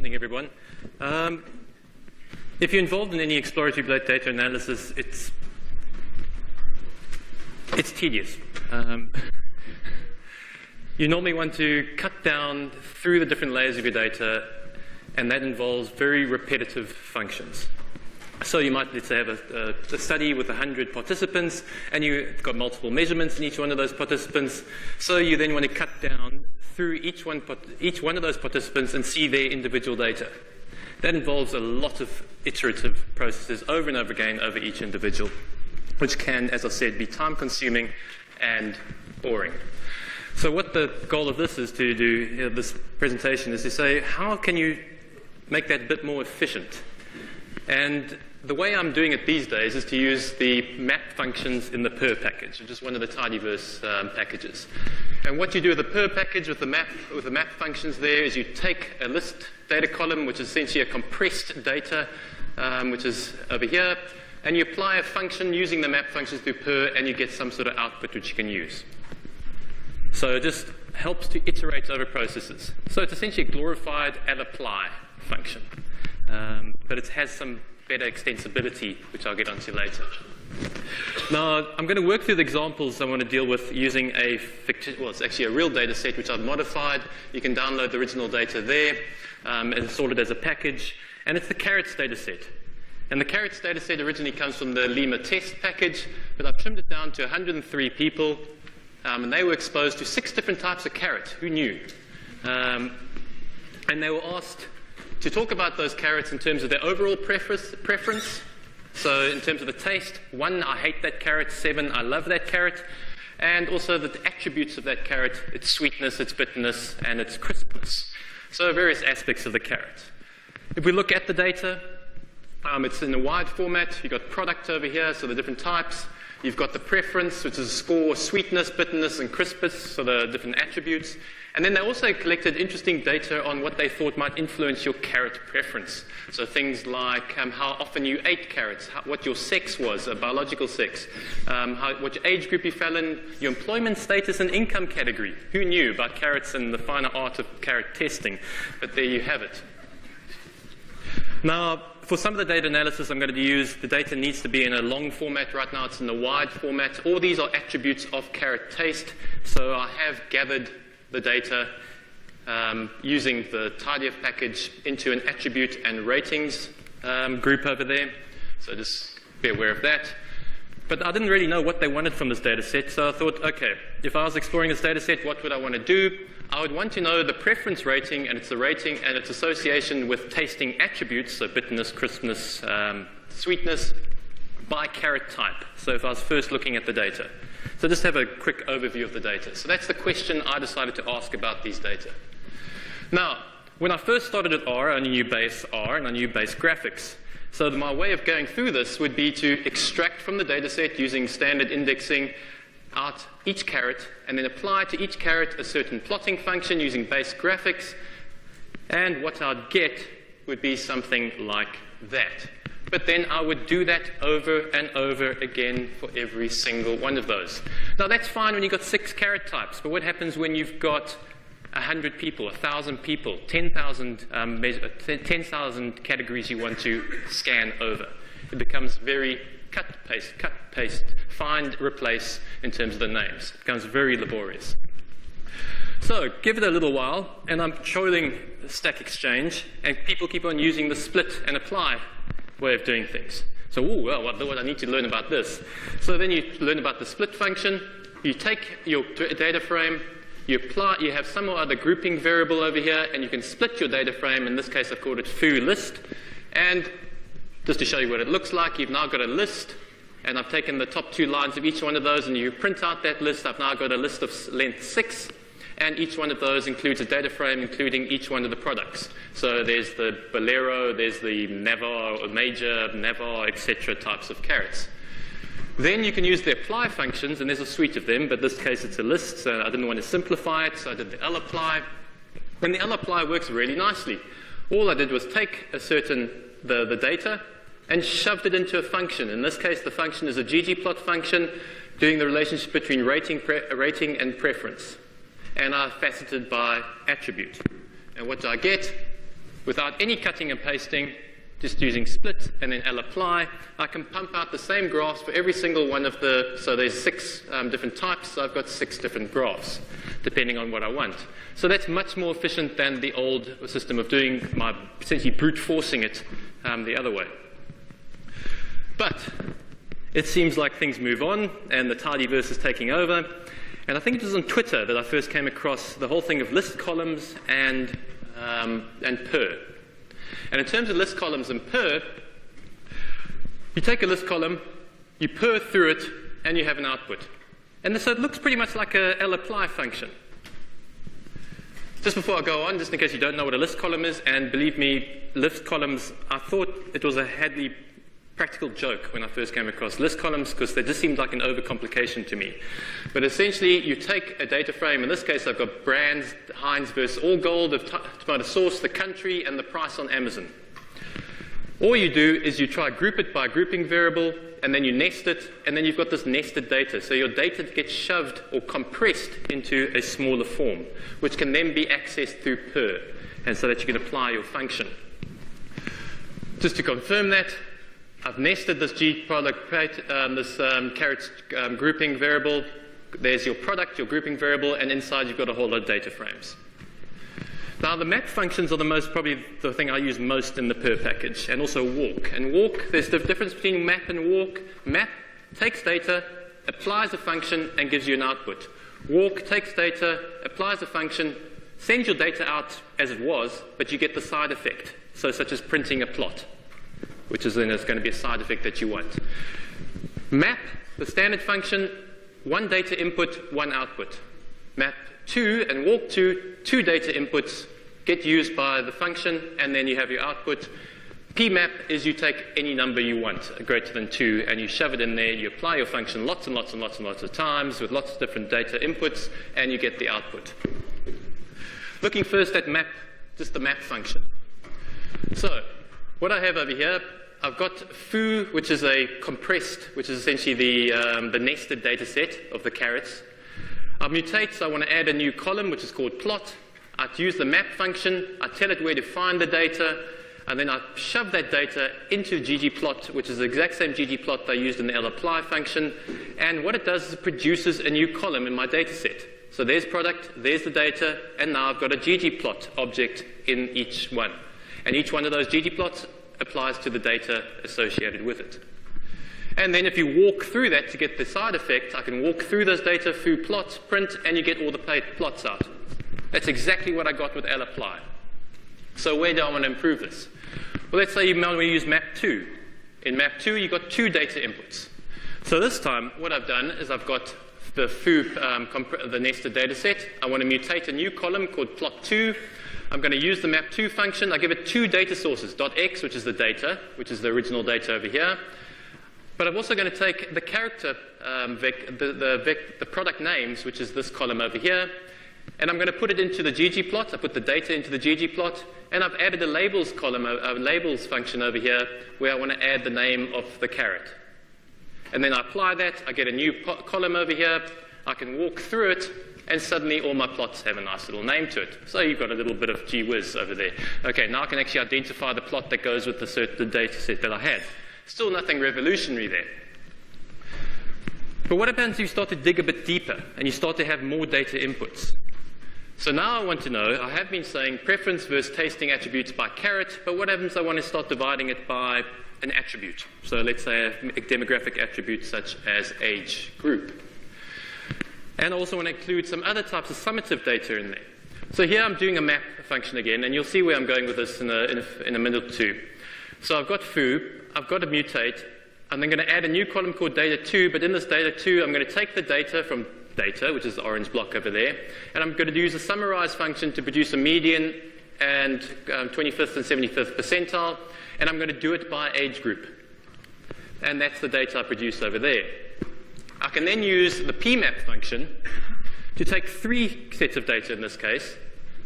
Morning, everyone. If you're involved in any exploratory data analysis, it's tedious. You normally want to cut down through the different layers of your data, and that involves very repetitive functions. So you might, let's say, have a study with 100 participants, and you've got multiple measurements in each one of those participants. So you then want to cut down through each one of those participants and see their individual data. That involves a lot of iterative processes over and over again over each individual, which can, as I said, be time-consuming and boring. So what the goal of this is to do, this presentation, is to say, how can you make that a bit more efficient? And the way I'm doing it these days is to use the map functions in the purrr package, which is one of the tidyverse packages. And what you do with the purrr package with the map functions there is you take a list data column, which is essentially a compressed data, which is over here, and you apply a function using the map functions through purrr, and you get some sort of output which you can use. So it just helps to iterate over processes. So it's essentially a glorified allapply function, but it has some better extensibility, which I'll get onto later. Now, I'm going to work through the examples I want to deal with using it's actually a real data set which I've modified. You can download the original data there and install it as a package. And it's the carrots data set. And the carrots data set originally comes from the Lima test package, but I've trimmed it down to 103 people. And they were exposed to 6 different types of carrot. Who knew? And they were asked to talk about those carrots in terms of their overall preference. So in terms of the taste, 1, I hate that carrot, 7, I love that carrot. And also the attributes of that carrot, its sweetness, its bitterness, and its crispness. So various aspects of the carrot. If we look at the data, it's in a wide format. You've got product over here, so the different types. You've got the preference, which is a score, sweetness, bitterness, and crispness, so the different attributes. And then they also collected interesting data on what they thought might influence your carrot preference. So things like how often you ate carrots, what your sex was, biological sex, what age group you fell in, your employment status and income category. Who knew about carrots and the finer art of carrot testing? But there you have it. Now, for some of the data analysis I'm going to use, the data needs to be in a long format. Right now it's in a wide format. All these are attributes of carrot taste. So I have gathered the data using the tidyf package into an attribute and ratings group over there. So just be aware of that. But I didn't really know what they wanted from this data set, so I thought, okay, if I was exploring this data set, what would I want to do? I would want to know the preference rating and its rating and its association with tasting attributes, so bitterness, crispness, sweetness, by carrot type. So if I was first looking at the data. So just have a quick overview of the data. So that's the question I decided to ask about these data. Now, when I first started at R, I knew base R and I knew base graphics. So my way of going through this would be to extract from the data set using standard indexing out each carrot and then apply to each carrot a certain plotting function using base graphics. And what I'd get would be something like that. But then I would do that over and over again for every single one of those. Now that's fine when you've got 6 carrot types, but what happens when you've got 100 people, 1,000 people, 10,000 categories you want to scan over? It becomes very cut, paste, find, replace in terms of the names. It becomes very laborious. So give it a little while, and I'm showing Stack Exchange, and people keep on using the split and apply way of doing things. So, well, what do I need to learn about this? So then you learn about the split function. You take your data frame, you have some other grouping variable over here, and you can split your data frame. In this case, I've called it foo list. And just to show you what it looks like, you've now got a list, and I've taken the top 2 lines of each one of those, and you print out that list. I've now got a list of length 6. And each one of those includes a data frame, including each one of the products. So there's the Bolero, there's the Navar, Major, Navar, etc. types of carrots. Then you can use the apply functions, and there's a suite of them, but in this case it's a list, so I didn't want to simplify it, so I did the allapply. And the allapply works really nicely. All I did was take the data and shoved it into a function. In this case, the function is a ggplot function doing the relationship between rating and preference. And are faceted by attribute. And what do I get? without any cutting and pasting, just using split and then lapply, I can pump out the same graphs for every single one of the, so there's 6 different types, so I've got 6 different graphs, depending on what I want. So that's much more efficient than the old system of doing my, essentially brute forcing it the other way. But it seems like things move on, and the tidyverse is taking over. And I think it was on Twitter that I first came across the whole thing of list columns and purrr. And in terms of list columns and purrr, you take a list column, you purrr through it, and you have an output. And so it looks pretty much like a lapply function. Just before I go on, just in case you don't know what a list column is, and believe me, list columns, I thought it was a Hadley practical joke when I first came across list columns because they just seemed like an overcomplication to me. But essentially, you take a data frame. In this case, I've got brands, Heinz versus All Gold, of tomato sauce, the country, and the price on Amazon. All you do is you try group it by grouping variable, and then you nest it, and then you've got this nested data. So your data gets shoved or compressed into a smaller form, which can then be accessed through purrr, and so that you can apply your function. Just to confirm that, I've nested this carrot grouping variable. There's your product, your grouping variable, and inside you've got a whole lot of data frames. Now, the map functions are probably the thing I use most in the purrr package, and also walk. And walk, there's the difference between map and walk. Map takes data, applies a function, and gives you an output. Walk takes data, applies a function, sends your data out as it was, but you get the side effect, so such as printing a plot, which is then it's going to be a side effect that you want. Map, the standard function, 1 data input, 1 output. Map 2 and walk 2, 2 data inputs get used by the function, and then you have your output. Pmap is you take any number you want, greater than 2, and you shove it in there, you apply your function lots and lots and lots and lots of times with lots of different data inputs, and you get the output. Looking first at map, just the map function. So, what I have over here, I've got foo, which is a compressed, which is essentially the nested data set of the carrots. I mutate, so I want to add a new column, which is called plot. I use the map function, I tell it where to find the data, and then I shove that data into ggplot, which is the exact same ggplot I used in the lapply function. And what it does is it produces a new column in my data set. So there's product, there's the data, and now I've got a ggplot object in each one. And each one of those ggplots applies to the data associated with it. And then if you walk through that to get the side effect, I can walk through those data, foo plot, print, and you get all the plots out. That's exactly what I got with lapply. So where do I want to improve this? Well, let's say you want to use map 2. In map 2, you've got 2 data inputs. So this time, what I've done is I've got the foo, the nested data set. I want to mutate a new column called plot2. I'm going to use the map2 function. I give it 2 data sources, .x, which is the data, which is the original data over here. But I'm also going to take the character, the product names, which is this column over here, and I'm going to put it into the ggplot. I put the data into the ggplot, and I've added a labels column, a labels function over here, where I want to add the name of the carrot. And then I apply that. I get a new column over here. I can walk through it, and suddenly all my plots have a nice little name to it. So you've got a little bit of gee whiz over there. Okay, now I can actually identify the plot that goes with the data set that I had. Still nothing revolutionary there. But what happens if you start to dig a bit deeper and you start to have more data inputs? So now I want to know, I have been saying preference versus tasting attributes by carrot, but what happens if I want to start dividing it by an attribute? So let's say a demographic attribute such as age group. And I also want to include some other types of summative data in there. So here I'm doing a map function again, and you'll see where I'm going with this in a minute or two. So I've got foo, I've got to mutate, and I'm going to add a new column called data2, but in this data2, I'm going to take the data from data, which is the orange block over there, and I'm going to use a summarize function to produce a median and 25th and 75th percentile, and I'm going to do it by age group. And that's the data I produce over there. I can then use the pmap function to take 3 sets of data in this case.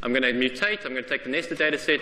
I'm going to mutate, I'm going to take the nested data set,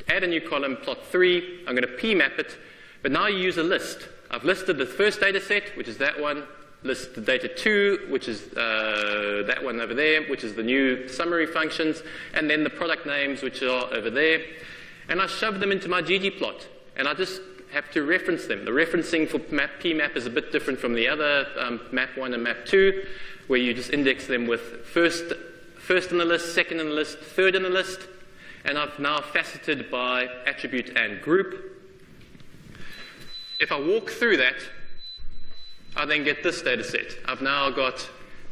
add a new column, plot 3, I'm going to pmap it, but now you use a list. I've listed the first data set, which is that one, list the data 2, which is that one over there, which is the new summary functions, and then the product names, which are over there. and I shove them into my ggplot, and I just have to reference them. The referencing for map PMAP is a bit different from the other map 1 and map 2, where you just index them with first in the list, second in the list, third in the list, and I've now faceted by attribute and group. If I walk through that, I then get this data set. I've now got,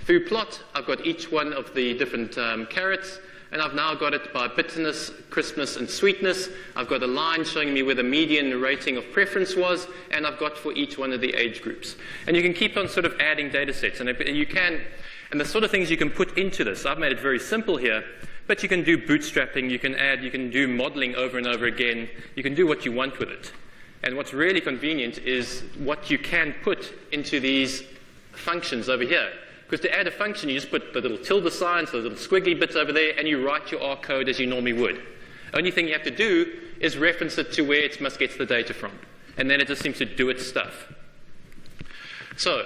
through plot, I've got each one of the different carrots, and I've now got it by bitterness, crispness, and sweetness. I've got a line showing me where the median rating of preference was, and I've got for each one of the age groups. And you can keep on sort of adding data sets, and you can, and the sort of things you can put into this. I've made it very simple here, but you can do bootstrapping, you can add, you can do modeling over and over again, you can do what you want with it. And what's really convenient is what you can put into these functions over here. Because to add a function, you just put the little tilde signs, the little squiggly bits over there, and you write your R code as you normally would. Only thing you have to do is reference it to where it must get the data from. And then it just seems to do its stuff. So,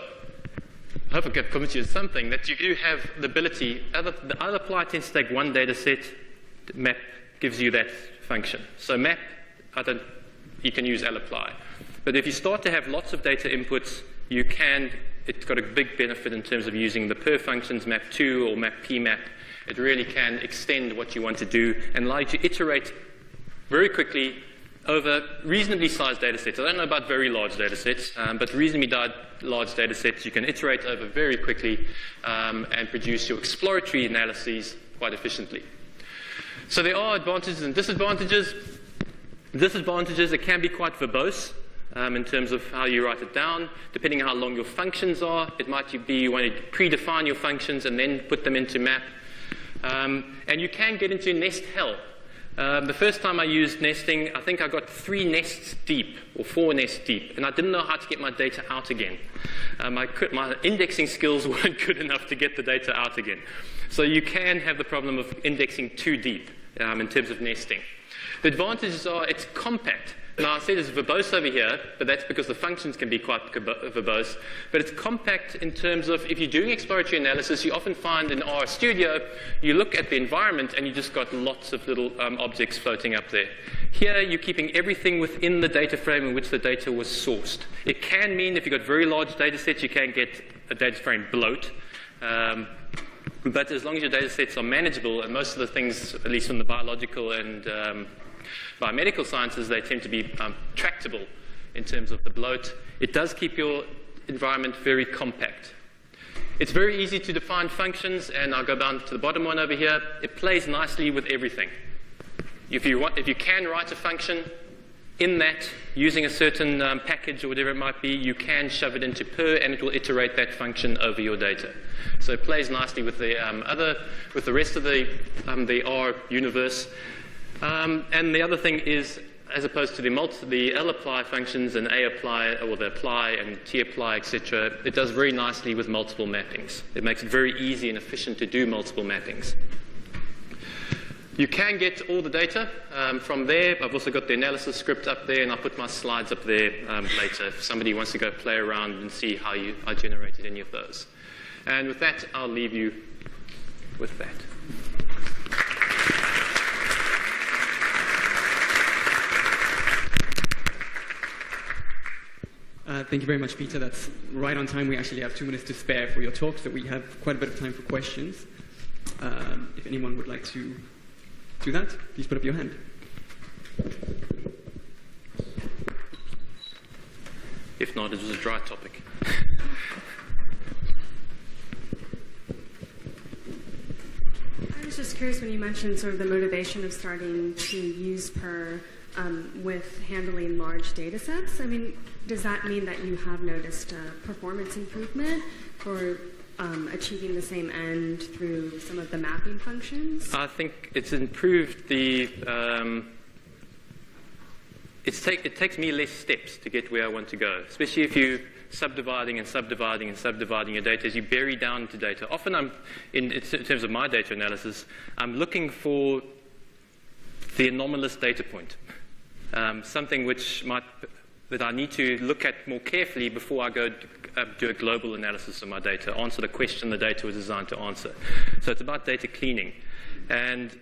I hope I can promise you something, that you do have the ability, the other apply tends to take one data set, map gives you that function. So map, you can use lapply. But if you start to have lots of data inputs, it's got a big benefit in terms of using the purrr functions, map2 or map PMAP. It really can extend what you want to do and allow you to iterate very quickly over reasonably sized data sets. I don't know about very large data sets, but reasonably large data sets you can iterate over very quickly and produce your exploratory analyses quite efficiently. So there are advantages and disadvantages. Disadvantages, it can be quite verbose in terms of how you write it down. Depending on how long your functions are, it might be you want to predefine your functions and then put them into map. And you can get into nest hell. The first time I used nesting, I think I got 3 nests deep, or 4 nests deep, and I didn't know how to get my data out again. My indexing skills weren't good enough to get the data out again. So you can have the problem of indexing too deep in terms of nesting. The advantages are it's compact. Now, I said it's verbose over here, but that's because the functions can be quite verbose. But it's compact in terms of if you're doing exploratory analysis, you often find in RStudio, you look at the environment and you just got lots of little objects floating up there. Here, you're keeping everything within the data frame in which the data was sourced. It can mean if you've got very large data sets, you can get a data frame bloat. But as long as your data sets are manageable, and most of the things, at least from the biological and biomedical sciences, they tend to be tractable in terms of the bloat. It does keep your environment very compact. It's very easy to define functions, and I'll go down to the bottom one over here. It plays nicely with everything. If you can write a function in that, using a certain package or whatever it might be, you can shove it into purrr, and it will iterate that function over your data. So it plays nicely with the rest of the R universe. And the other thing is, as opposed to the lapply functions and apply, or the apply and tapply, etc., it does very nicely with multiple mappings. It makes it very easy and efficient to do multiple mappings. You can get all the data from there. I've also got the analysis script up there, and I'll put my slides up there later if somebody wants to go play around and see how I generated any of those. And with that, I'll leave you with that. Thank you very much, Peter. That's right on time. We actually have 2 minutes to spare for your talk, so we have quite a bit of time for questions. If anyone would like to do that, please put up your hand. If not, it was a dry topic. I was just curious when you mentioned sort of the motivation of starting to use purrr with handling large data sets. I mean, does that mean that you have noticed performance improvement for achieving the same end through some of the mapping functions? I think it's improved the... it takes me less steps to get where I want to go, especially if you're subdividing and subdividing and subdividing your data as you bury down into data. Often in terms of my data analysis, I'm looking for the anomalous data point, something that I need to look at more carefully before I go do a global analysis of my data, answer the question the data was designed to answer. So it's about data cleaning. And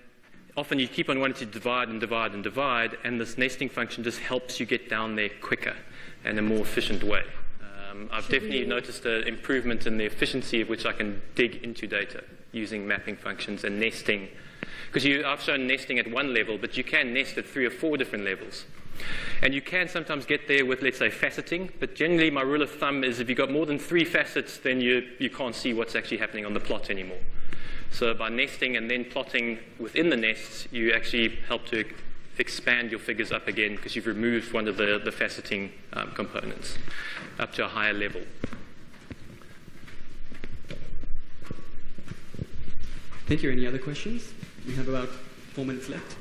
often you keep on wanting to divide and divide and divide, and this nesting function just helps you get down there quicker and in a more efficient way. I've definitely noticed an improvement in the efficiency of which I can dig into data using mapping functions and nesting. Because I've shown nesting at one level, but you can nest at 3 or 4 different levels. And you can sometimes get there with, let's say, faceting, but generally my rule of thumb is if you've got more than 3 facets, then you can't see what's actually happening on the plot anymore. So by nesting and then plotting within the nests, you actually help to expand your figures up again because you've removed one of the faceting components up to a higher level. Thank you. Any other questions? We have about 4 minutes left.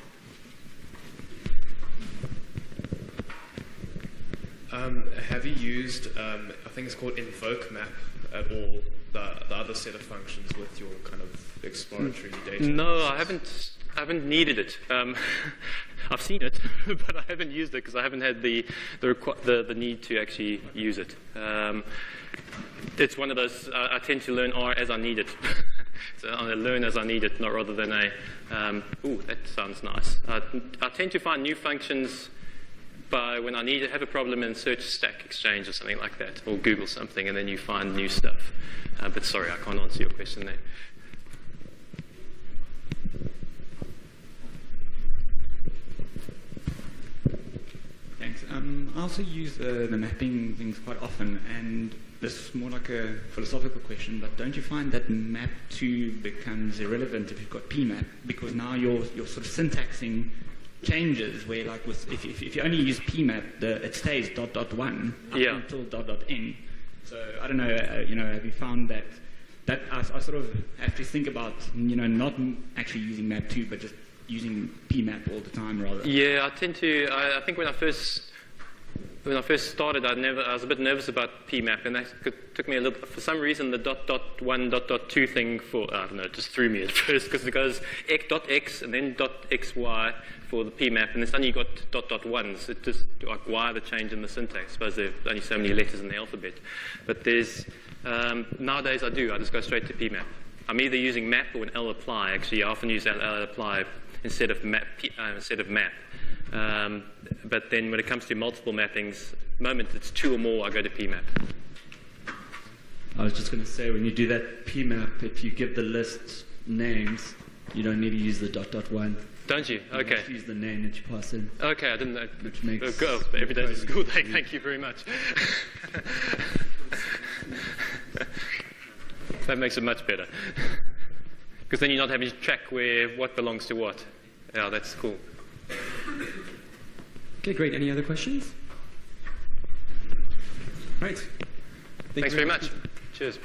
Have you used, I think it's called invoke map at all, the other set of functions with your kind of exploratory data? No, I haven't needed it. I've seen it, but I haven't used it because I haven't had the need to actually use it. It's one of those, I tend to learn R as I need it. So I learn as I need it, not rather than ooh, that sounds nice. I tend to find new functions when I have a problem in Search Stack Exchange or something like that, or Google something, and then you find new stuff. But sorry, I can't answer your question there. Thanks. I also use the mapping things quite often, and this is more like a philosophical question, but don't you find that map2 becomes irrelevant if you've got pmap? Because now your sort of syntaxing changes, where like if you only use pmap, it stays ... until ... n. So I don't know, have you found that I sort of have to think about, not actually using map2, but just using pmap all the time rather? Yeah, I tend to. I think when I first started, I was a bit nervous about pmap, and that took me a little. For some reason, the ... 1 ... 2 thing I don't know, it just threw me at first because it goes .x and then .xy for the pmap, and then suddenly you got ... 1s. It just like why the change in the syntax? I suppose there are only so many letters in the alphabet, but there's nowadays I just go straight to pmap. I'm either using map or an lapply. Actually, I often use lapply instead of map. But then when it comes to multiple mappings, the moment it's 2 or more, I go to pmap. I was just going to say, when you do that pmap, if you give the list names, you don't need to use the ... 1. Don't you? Okay. You just use the name that you pass in. Okay, I didn't know. Which makes every day's a school day. Thank you very much. That makes it much better. Because then you're not having to track what belongs to what. Yeah, that's cool. Okay, great. Any other questions? Right. Thanks very much. Cheers.